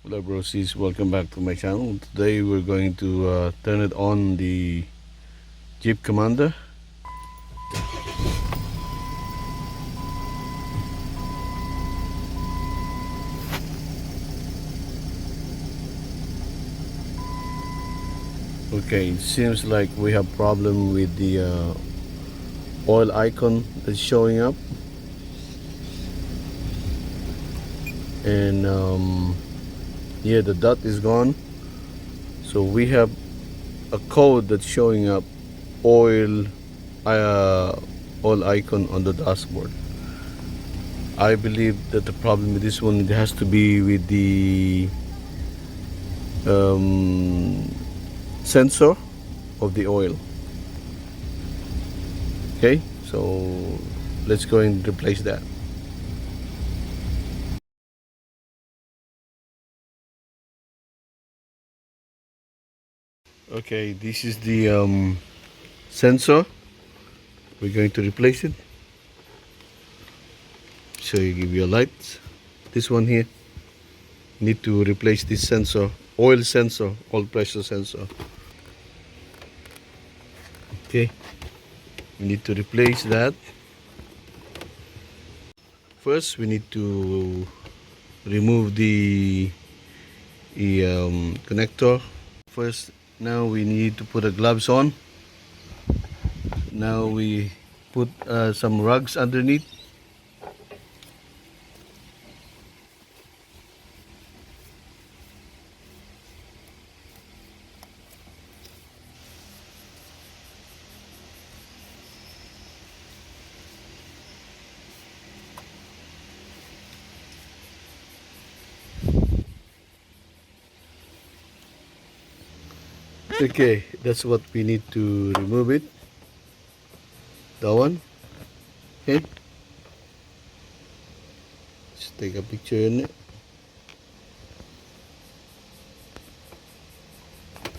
Hello brosis, welcome back to my channel. Today we're going to turn it on the Jeep Commander. Okay, it seems like we have problem with the oil icon that's showing up, and yeah, the dot is gone. So we have a code that's showing up, oil uh, oil icon on the dashboard. I believe that the problem with this one, it has to be with the um, sensor of the oil. Okay, so let's go and replace that. Okay, this is the sensor. We're going to replace it. So you give you a light. This one here, need to replace this sensor, oil pressure sensor. Okay, we need to replace that. First, we need to remove the connector. First, now we need to put the gloves on. Now we put some rugs underneath. Okay, that's what we need to remove it. That one. Okay. Just take a picture in it.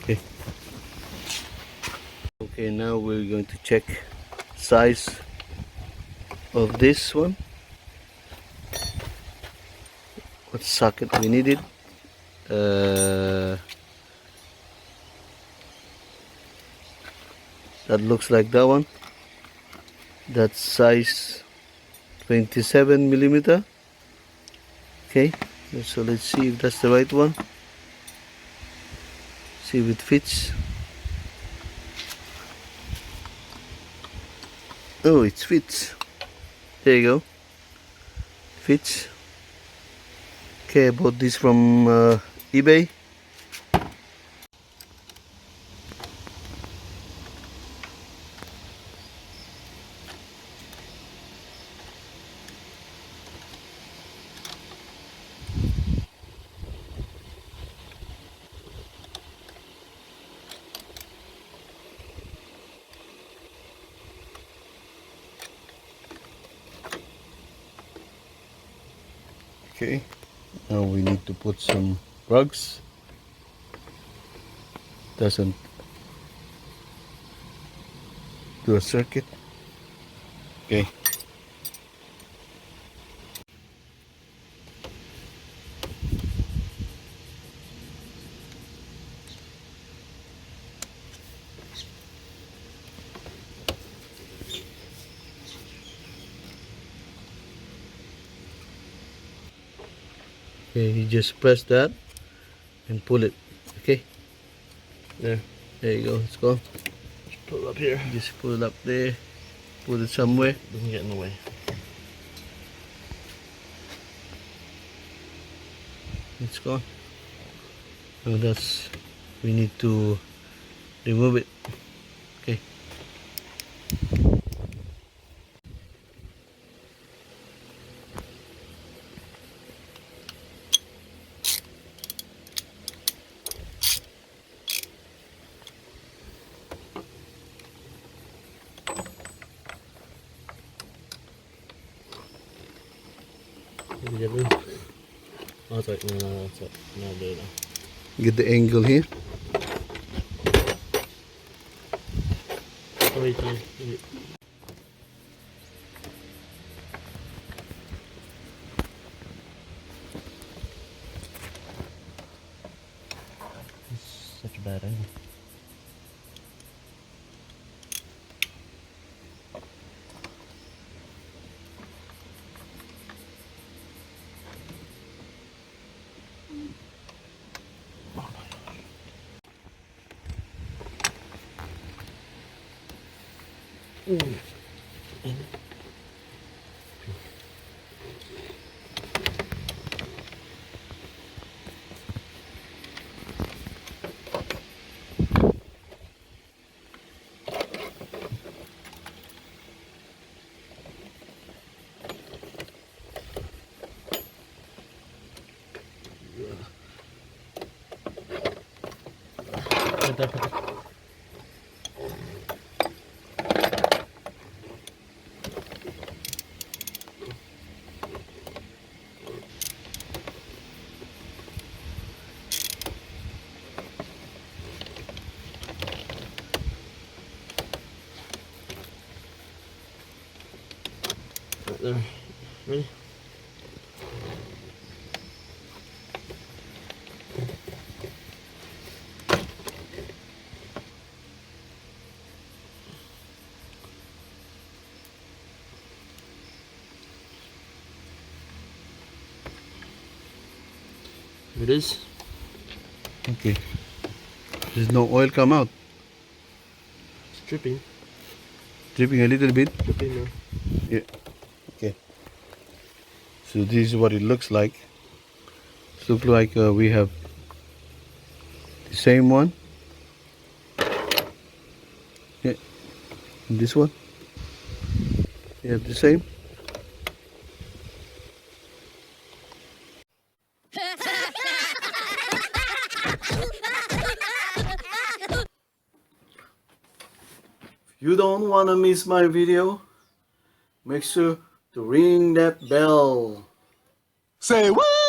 Okay. Okay, now we're going to check size of this one. What socket we needed. That looks like that one. That's size 27 millimeter. Okay, so let's see if that's the right one. See if it fits. Oh, it fits. There you go. Fits. Okay, I bought this from eBay. Okay, now we need to put some rugs. Doesn't do a circuit. Okay. Okay, you just press that and pull it. Okay. There you go. It's gone. Just put it up here. Just put it up there. Put it somewhere. Doesn't get in the way. It's gone. Now that's, we need to remove it. Okay. Get the angle here. bad angle. Put that. Right there. Ready? Here it is. Okay. There's no oil come out. It's dripping. Dripping a little bit. Dripping now. Yeah. Okay. So this is what it looks like. It looks like we have the same one. Yeah. And this one. You have the same. You don't want to miss my video, make sure to ring that bell. Say what?